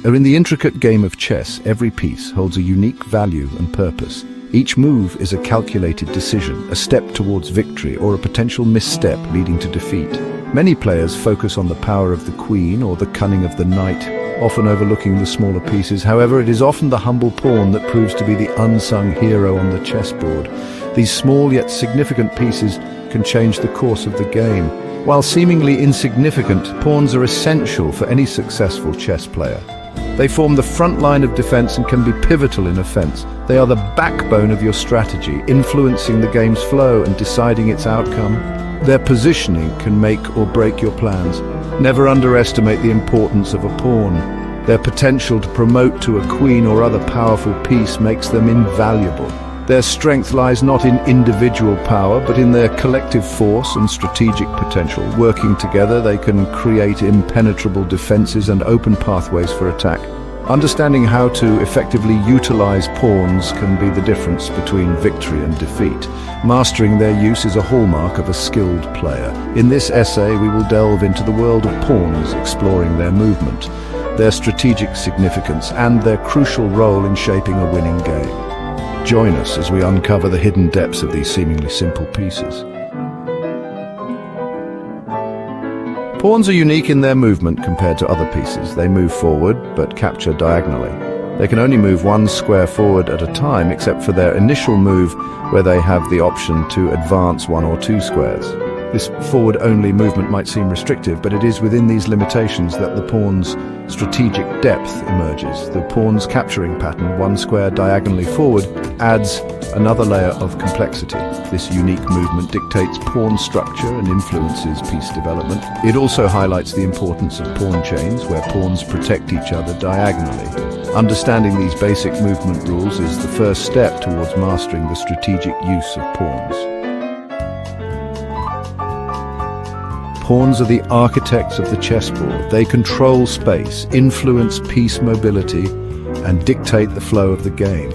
In the intricate game of chess, every piece holds a unique value and purpose. Each move is a calculated decision, a step towards victory or a potential misstep leading to defeat. Many players focus on the power of the queen or the cunning of the knight, often overlooking the smaller pieces. However, it is often the humble pawn that proves to be the unsung hero on the chessboard. These small yet significant pieces can change the course of the game. While seemingly insignificant, pawns are essential for any successful chess player. They form the front line of defense and can be pivotal in offense. They are the backbone of your strategy, influencing the game's flow and deciding its outcome. Their positioning can make or break your plans. Never underestimate the importance of a pawn. Their potential to promote to a queen or other powerful piece makes them invaluable. Their strength lies not in individual power, but in their collective force and strategic potential. Working together, they can create impenetrable defenses and open pathways for attack. Understanding how to effectively utilize pawns can be the difference between victory and defeat. Mastering their use is a hallmark of a skilled player. In this essay, we will delve into the world of pawns, exploring their movement, their strategic significance, and their crucial role in shaping a winning game. Join us as we uncover the hidden depths of these seemingly simple pieces. Pawns are unique in their movement compared to other pieces. They move forward, but capture diagonally. They can only move one square forward at a time, except for their initial move, where they have the option to advance 1 or 2 squares. This forward-only movement might seem restrictive, but it is within these limitations that the pawn's strategic depth emerges. The pawn's capturing pattern, 1 square diagonally forward, adds another layer of complexity. This unique movement dictates pawn structure and influences piece development. It also highlights the importance of pawn chains, where pawns protect each other diagonally. Understanding these basic movement rules is the first step towards mastering the strategic use of pawns. Pawns are the architects of the chessboard. They control space, influence piece mobility, and dictate the flow of the game.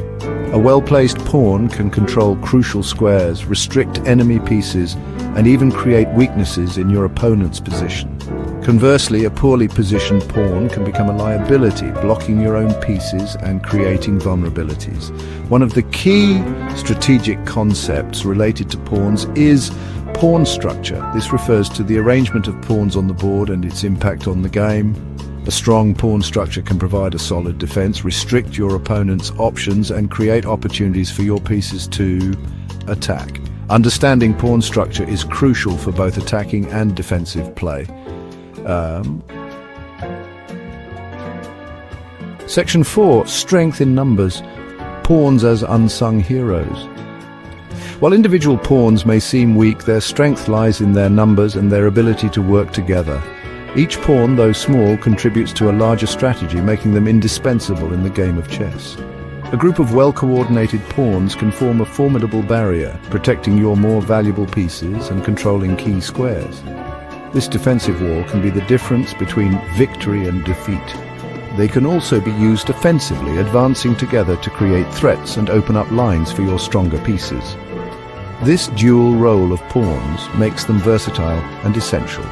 A well-placed pawn can control crucial squares, restrict enemy pieces, and even create weaknesses in your opponent's position. Conversely, a poorly positioned pawn can become a liability, blocking your own pieces and creating vulnerabilities. One of the key strategic concepts related to pawns is pawn structure. This refers to the arrangement of pawns on the board and its impact on the game. A strong pawn structure can provide a solid defense, restrict your opponent's options, and create opportunities for your pieces to attack. Understanding pawn structure is crucial for both attacking and defensive play. Section 4, Strength in Numbers. Pawns as unsung heroes. While individual pawns may seem weak, their strength lies in their numbers and their ability to work together. Each pawn, though small, contributes to a larger strategy, making them indispensable in the game of chess. A group of well-coordinated pawns can form a formidable barrier, protecting your more valuable pieces and controlling key squares. This defensive wall can be the difference between victory and defeat. They can also be used offensively, advancing together to create threats and open up lines for your stronger pieces. This dual role of pawns makes them versatile and essential.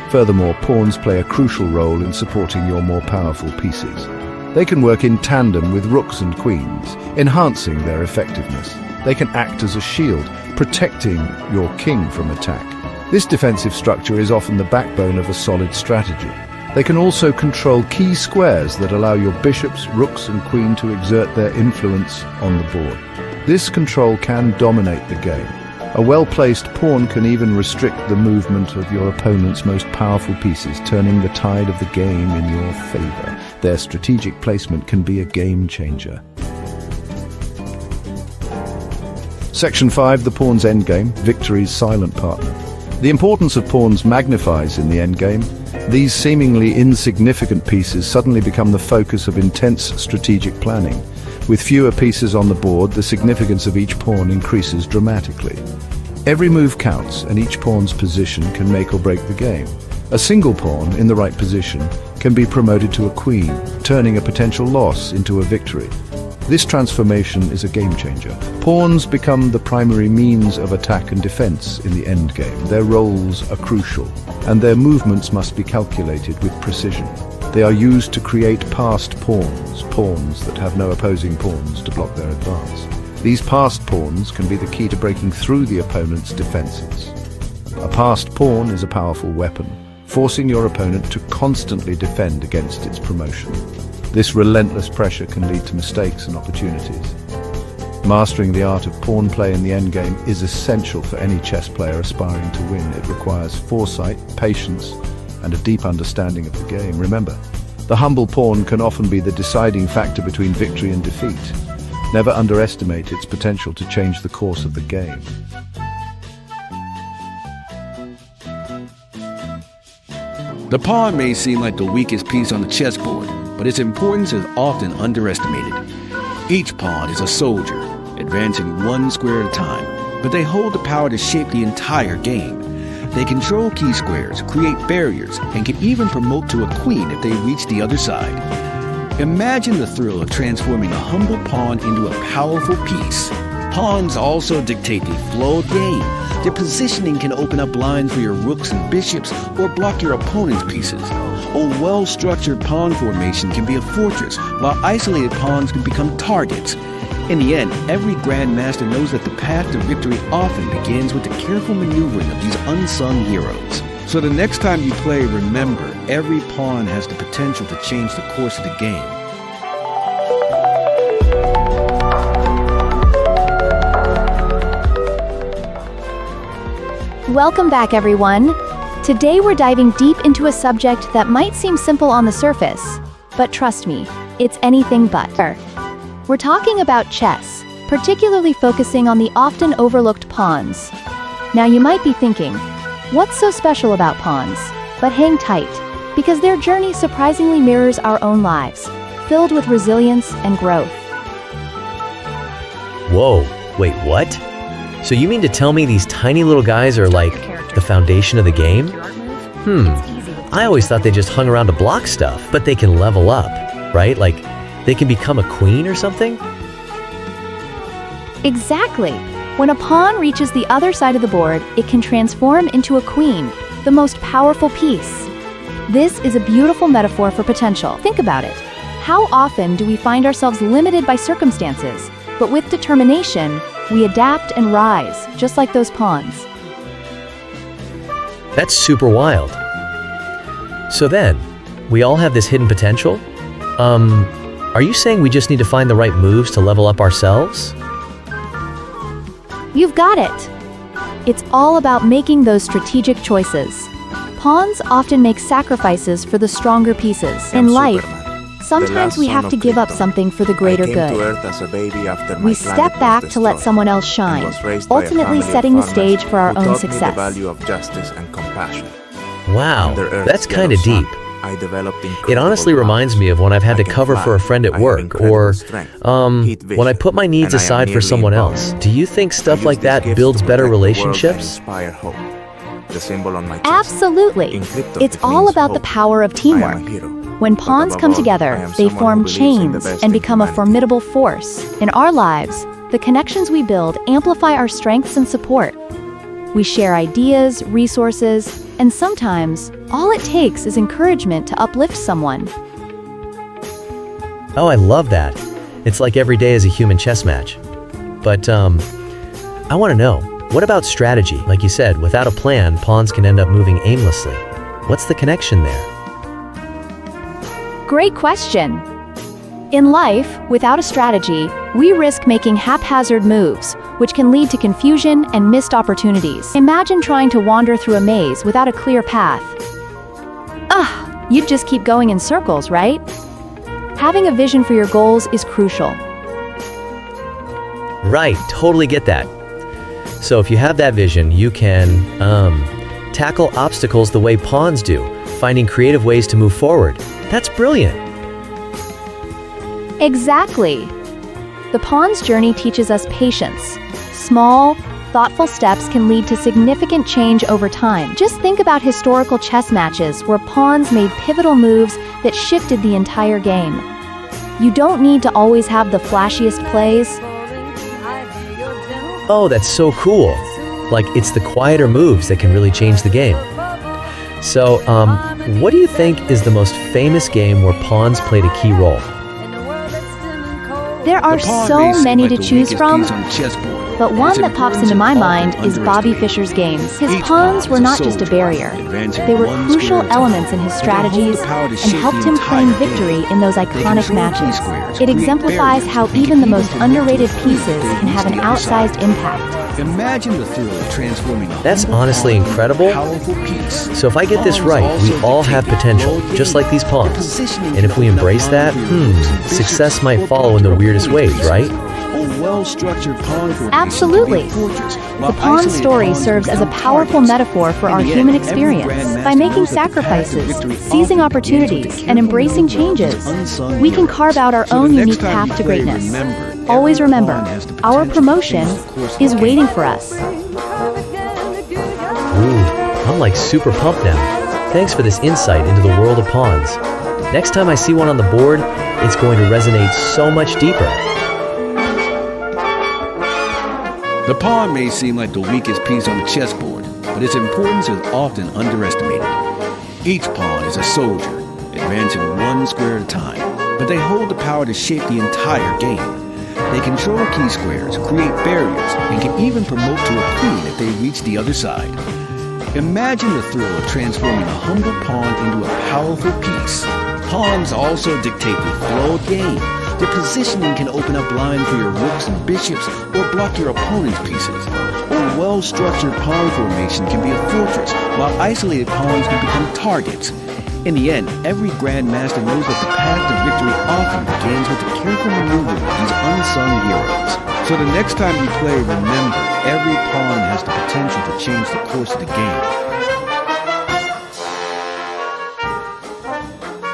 Furthermore, pawns play a crucial role in supporting your more powerful pieces. They can work in tandem with rooks and queens, enhancing their effectiveness. They can act as a shield, protecting your king from attack. This defensive structure is often the backbone of a solid strategy. They can also control key squares that allow your bishops, rooks, and queen to exert their influence on the board. This control can dominate the game. A well-placed pawn can even restrict the movement of your opponent's most powerful pieces, turning the tide of the game in your favor. Their strategic placement can be a game changer. Section 5, the pawn's endgame, victory's silent partner. The importance of pawns magnifies in the endgame. These seemingly insignificant pieces suddenly become the focus of intense strategic planning. With fewer pieces on the board, the significance of each pawn increases dramatically. Every move counts, and each pawn's position can make or break the game. A single pawn in the right position can be promoted to a queen, turning a potential loss into a victory. This transformation is a game changer. Pawns become the primary means of attack and defense in the endgame. Their roles are crucial, and their movements must be calculated with precision. They are used to create passed pawns, pawns that have no opposing pawns to block their advance. These passed pawns can be the key to breaking through the opponent's defenses. A passed pawn is a powerful weapon, forcing your opponent to constantly defend against its promotion. This relentless pressure can lead to mistakes and opportunities. Mastering the art of pawn play in the endgame is essential for any chess player aspiring to win. It requires foresight, patience, and a deep understanding of the game. Remember, the humble pawn can often be the deciding factor between victory and defeat. Never underestimate its potential to change the course of the game. The pawn may seem like the weakest piece on the chessboard, but its importance is often underestimated. Each pawn is a soldier, advancing one square at a time, but they hold the power to shape the entire game. They control key squares, create barriers, and can even promote to a queen if they reach the other side. Imagine the thrill of transforming a humble pawn into a powerful piece. Pawns also dictate the flow of game. Their positioning can open up lines for your rooks and bishops or block your opponent's pieces. A well-structured pawn formation can be a fortress, while isolated pawns can become targets. In the end, every grandmaster knows that the path to victory often begins with the careful maneuvering of these unsung heroes. So the next time you play, remember, every pawn has the potential to change the course of the game. Welcome back, everyone. Today we're diving deep into a subject that might seem simple on the surface, but trust me, it's anything but. We're talking about chess, particularly focusing on the often overlooked pawns. Now you might be thinking, what's so special about pawns? But hang tight, because their journey surprisingly mirrors our own lives, filled with resilience and growth. Whoa, wait, what? So you mean to tell me these tiny little guys are like the foundation of the game? I always thought they just hung around to block stuff, but they can level up, right? Like, they can become a queen or something? Exactly. When a pawn reaches the other side of the board, it can transform into a queen, the most powerful piece. This is a beautiful metaphor for potential. Think about it. How often do we find ourselves limited by circumstances, but with determination, we adapt and rise, just like those pawns. That's super wild. So then, we all have this hidden potential? Are you saying we just need to find the right moves to level up ourselves? You've got it! It's all about making those strategic choices. Pawns often make sacrifices for the stronger pieces. In life, sometimes we have to give up something for the greater good. We step back to let someone else shine, ultimately setting the stage for our own success. Wow, that's kind of deep. It honestly reminds me of when I've had to cover for a friend at work, or when I put my needs aside for someone else. Do you think stuff like that builds better relationships? Absolutely. It's all about the power of teamwork. When pawns come together, they form chains and become a formidable force. In our lives, the connections we build amplify our strengths and support. We share ideas, resources, and sometimes, all it takes is encouragement to uplift someone. Oh, I love that. It's like every day is a human chess match. But, I want to know, what about strategy? Like you said, without a plan, pawns can end up moving aimlessly. What's the connection there? Great question. In life, without a strategy, we risk making haphazard moves, which can lead to confusion and missed opportunities. Imagine trying to wander through a maze without a clear path. You'd just keep going in circles, right? Having a vision for your goals is crucial. Right, totally get that. So if you have that vision, you can, tackle obstacles the way pawns do, finding creative ways to move forward. That's brilliant. Exactly. The pawn's journey teaches us patience. Small, thoughtful steps can lead to significant change over time. Just think about historical chess matches where pawns made pivotal moves that shifted the entire game. You don't need to always have the flashiest plays. Oh, that's so cool. Like, it's the quieter moves that can really change the game. So, what do you think is the most famous game where pawns played a key role? There are The pawn so may seem many like to the choose weakest from, piece on the chessboard, but one its that pops importance into my is mind often is Bobby underestimated. Fischer's games. His Each pawns pawn were is a not just a soldier, barrier. advancing They were one crucial square at a time. elements in his But they hold the strategies power to and shape helped the him claim entire game. victory in those They iconic control matches. key squares, It create exemplifies barriers, how and can even the even most promote to a underrated queen if pieces they can have reach an the other side. outsized impact. Imagine the thrill of transforming a That's humble honestly pawn into a incredible. powerful piece. So if I get this Pawns right, we also all have dictate the potential, flow of just game. like these The pawns. positioning And if can we open up embrace that, lines for your rooks and success bishops, might or follow block in the your weirdest opponent's ways, pieces. right? A well-structured pawn formation Absolutely. can be a fortress, The while pawn isolated story pawns serves as a become powerful targets. metaphor for In our the human end, every experience. grandmaster By making knows that the path to sacrifices, victory seizing often begins with opportunities, the and careful embracing maneuver of these changes, unsung we can heroes. carve out our So own the next unique time path you to play, greatness. remember, Always every remember, pawn has the our potential to promotion change the course of is the waiting game. for us. Ooh, I'm like super pumped now. Thanks for this insight into the world of pawns. Next time I see one on the board, it's going to resonate so much deeper. The pawn may seem like the weakest piece on the chessboard, but its importance is often underestimated. Each pawn is a soldier, advancing one square at a time, but they hold the power to shape the entire game. They control key squares, create barriers, and can even promote to a queen if they reach the other side. Imagine the thrill of transforming a humble pawn into a powerful piece. Pawns also dictate the flow of game. Their positioning can open up lines for your rooks and bishops, or block your opponent's pieces. A well-structured pawn formation can be a fortress, while isolated pawns can become targets. In the end, every grandmaster knows that the path to victory often begins with the careful maneuvering of these unsung heroes. So the next time you play, remember, every pawn has the potential to change the course of the game.